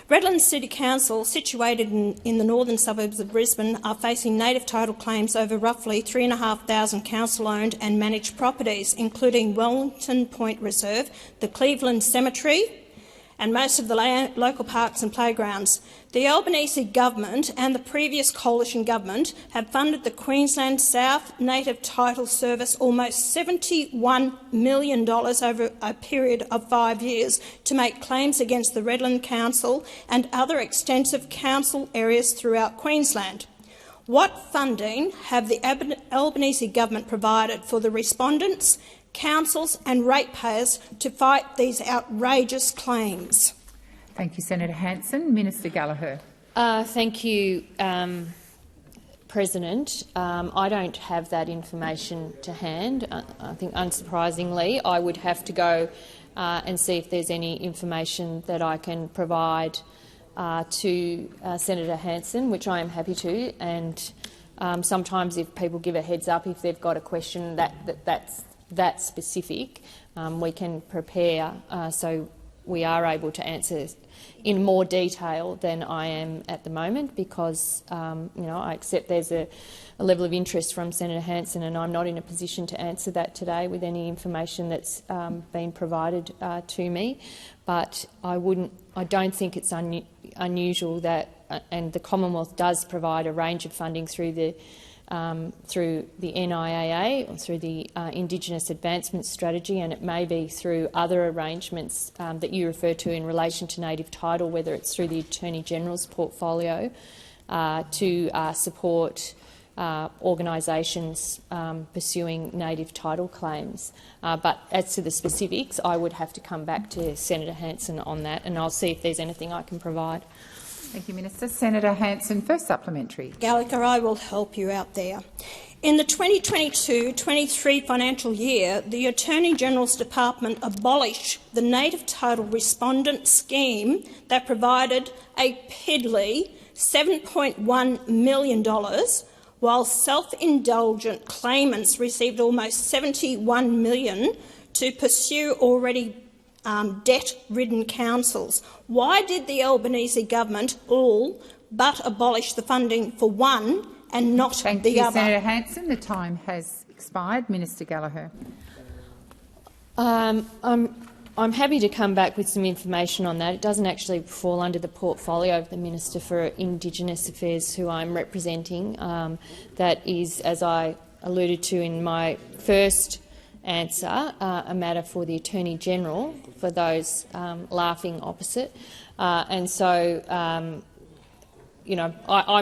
Redland City Council, situated in the northern suburbs of Brisbane, are facing native title claims over roughly 3,500 council-owned and managed properties, including Wellington Point Reserve, the Cleveland Cemetery, and most of the local parks and playgrounds. The Albanese government and the previous coalition government have funded the Queensland South Native Title Service almost $71 million over a period of 5 years to make claims against the Redland Council and other extensive council areas throughout Queensland. What funding have the Albanese government provided for the respondents, councils and ratepayers to fight these outrageous claims? Thank you, Senator Hanson. Minister Gallagher. Thank you, President. I don't have that information to hand. I think, unsurprisingly, I would have to go and see if there's any information that I can provide to Senator Hanson, which I am happy to. And sometimes if people give a heads up, if they've got a question that's that specific, we can prepare so we are able to answer in more detail than I am at the moment, because I accept there's a level of interest from Senator Hanson, and I'm not in a position to answer that today with any information that's been provided to me. But I don't think it's unusual that, and the Commonwealth does provide a range of funding through the NIAA or through the Indigenous Advancement Strategy, and it may be through other arrangements that you refer to in relation to native title, whether it's through the Attorney-General's portfolio to support organisations pursuing native title claims. But as to the specifics, I would have to come back to Senator Hanson on that, and I'll see if there's anything I can provide. Thank you, Minister. Senator Hanson, first supplementary. Gallagher, I will help you out there. In the 2022-23 financial year, the Attorney-General's Department abolished the native title respondent scheme that provided a piddly $7.1 million, while self-indulgent claimants received almost $71 million to pursue already debt-ridden councils. Why did the Albanese government all but abolish the funding for one and not the other? Thank you, Senator Hanson. The time has expired. Minister Gallagher. I'm happy to come back with some information on that. It doesn't actually fall under the portfolio of the Minister for Indigenous Affairs, who I'm representing. That is, as I alluded to in my first answer, a matter for the Attorney-General, for those laughing opposite. And so, I'm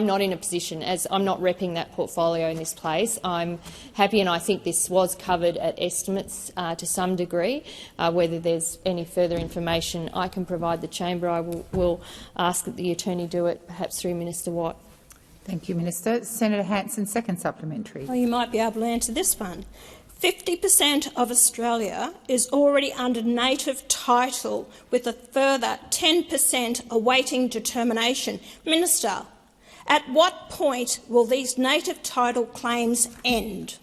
not in a position, as I'm not repping that portfolio in this place. I'm happy, and I think this was covered at estimates to some degree. Whether there's any further information I can provide the chamber, I will ask that the Attorney do it, perhaps through Minister Watt. Thank you, Minister. Senator Hanson, second supplementary. Well, you might be able to answer this one. 50% of Australia is already under native title, with a further 10% awaiting determination. Minister, at what point will these native title claims end?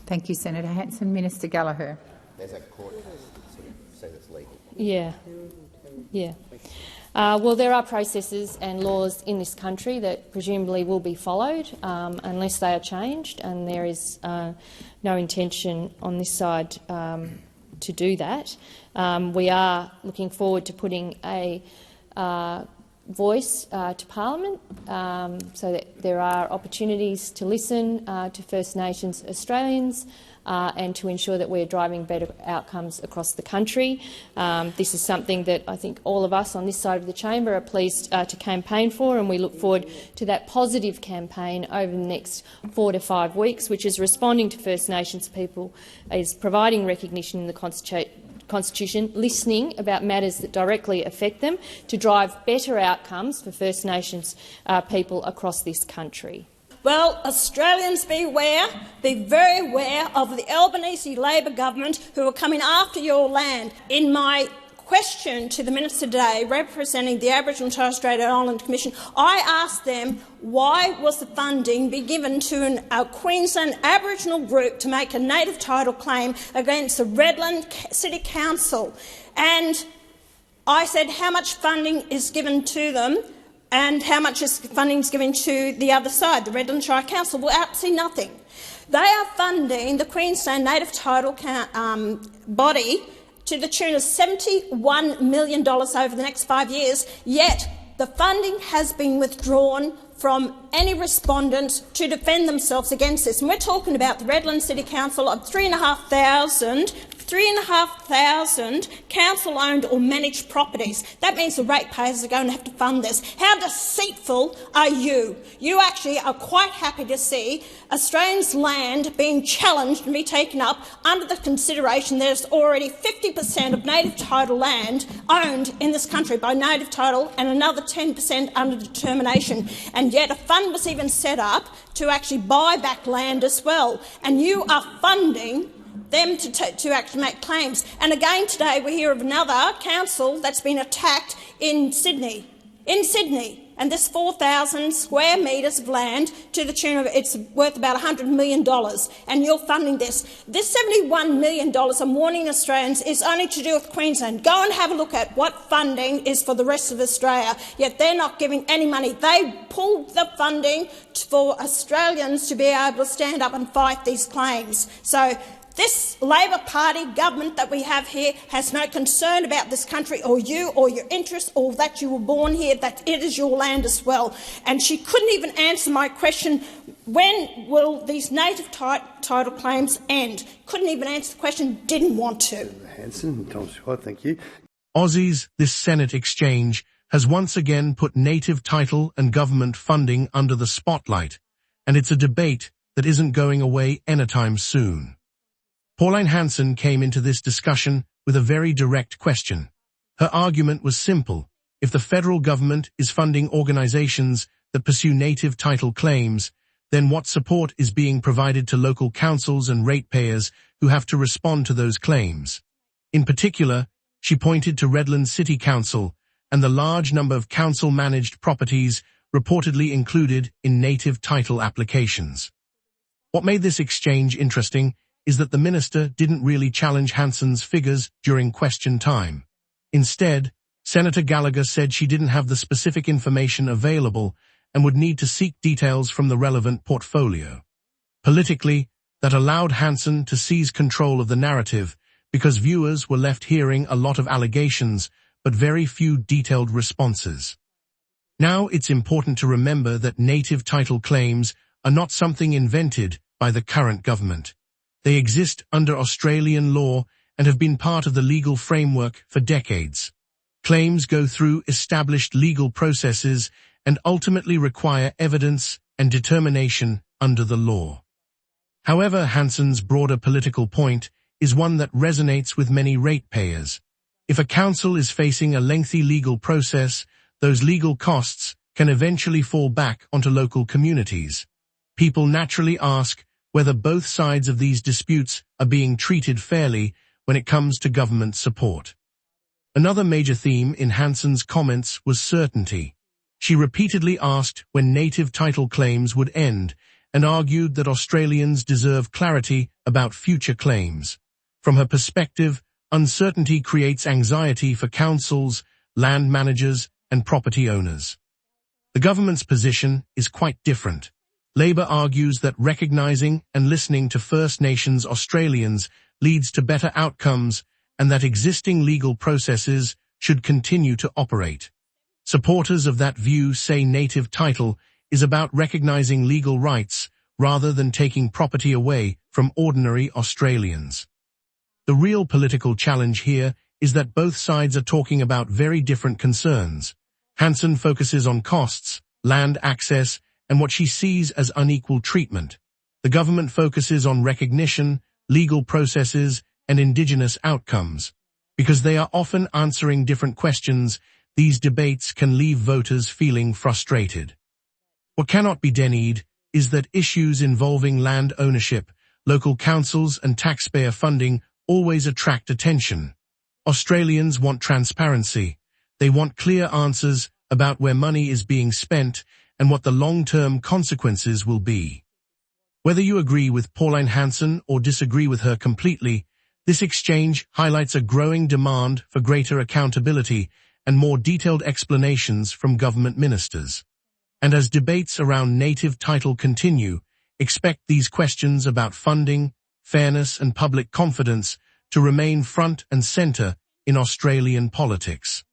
Thank you, Senator Hanson. Minister Gallagher. There's a court case that says it's legal. Yeah. Well, there are processes and laws in this country that presumably will be followed unless they are changed, and there is no intention on this side to do that. We are looking forward to putting a voice to Parliament so that there are opportunities to listen to First Nations Australians and to ensure that we're driving better outcomes across the country. This is something that I think all of us on this side of the chamber are pleased to campaign for, and we look forward to that positive campaign over the next 4 to 5 weeks, which is responding to First Nations people, is providing recognition in the Constitution, listening about matters that directly affect them, to drive better outcomes for First Nations people across this country. Well, Australians beware, be very aware of the Albanese Labor government who are coming after your land. In my question to the Minister today, representing the Aboriginal and Torres Strait Island Commission, I asked them why was the funding be given to a Queensland Aboriginal group to make a native title claim against the Redland City Council. And I said how much funding is given to them and how much funding is given to the other side, the Redland Shire Council. Well, absolutely nothing. They are funding the Queensland Native Title body to the tune of $71 million over the next 5 years, yet the funding has been withdrawn from any respondent to defend themselves against this. And we're talking about the Redland City Council of 3,500 council-owned or managed properties. That means the ratepayers are going to have to fund this. How deceitful are you? You actually are quite happy to see Australians' land being challenged and be taken up under the consideration there's already 50% of native title land owned in this country by native title and another 10% under determination. And yet a fund was even set up to actually buy back land as well. And you are funding them to actually make claims. And again today we hear of another council that's been attacked in Sydney. And this 4,000 square metres of land to the tune of, it's worth about $100 million, and you're funding this. This $71 million, I'm warning Australians, is only to do with Queensland. Go and have a look at what funding is for the rest of Australia, yet they're not giving any money. They pulled the funding for Australians to be able to stand up and fight these claims. So this Labor Party government that we have here has no concern about this country or you or your interests or that you were born here, that it is your land as well. And she couldn't even answer my question, when will these native title claims end? Couldn't even answer the question, didn't want to. Hanson, Tom Scott, thank you. Aussies, this Senate exchange has once again put native title and government funding under the spotlight, and it's a debate that isn't going away anytime soon. Pauline Hanson came into this discussion with a very direct question. Her argument was simple. If the federal government is funding organisations that pursue native title claims, then what support is being provided to local councils and ratepayers who have to respond to those claims? In particular, she pointed to Redland City Council and the large number of council-managed properties reportedly included in native title applications. What made this exchange interesting is that the minister didn't really challenge Hanson's figures during question time. Instead, Senator Gallagher said she didn't have the specific information available and would need to seek details from the relevant portfolio. Politically, that allowed Hanson to seize control of the narrative because viewers were left hearing a lot of allegations but very few detailed responses. Now it's important to remember that native title claims are not something invented by the current government. They exist under Australian law and have been part of the legal framework for decades. Claims go through established legal processes and ultimately require evidence and determination under the law. However, Hanson's broader political point is one that resonates with many ratepayers. If a council is facing a lengthy legal process, those legal costs can eventually fall back onto local communities. People naturally ask whether both sides of these disputes are being treated fairly when it comes to government support. Another major theme in Hanson's comments was certainty. She repeatedly asked when native title claims would end and argued that Australians deserve clarity about future claims. From her perspective, uncertainty creates anxiety for councils, land managers, and property owners. The government's position is quite different. Labor argues that recognising and listening to First Nations Australians leads to better outcomes and that existing legal processes should continue to operate. Supporters of that view say native title is about recognising legal rights rather than taking property away from ordinary Australians. The real political challenge here is that both sides are talking about very different concerns. Hanson focuses on costs, land access, and what she sees as unequal treatment. The government focuses on recognition, legal processes, and Indigenous outcomes. Because they are often answering different questions, these debates can leave voters feeling frustrated. What cannot be denied is that issues involving land ownership, local councils, and taxpayer funding always attract attention. Australians want transparency. They want clear answers about where money is being spent and what the long-term consequences will be. Whether you agree with Pauline Hanson or disagree with her completely, this exchange highlights a growing demand for greater accountability and more detailed explanations from government ministers. And as debates around native title continue, expect these questions about funding, fairness and public confidence to remain front and centre in Australian politics.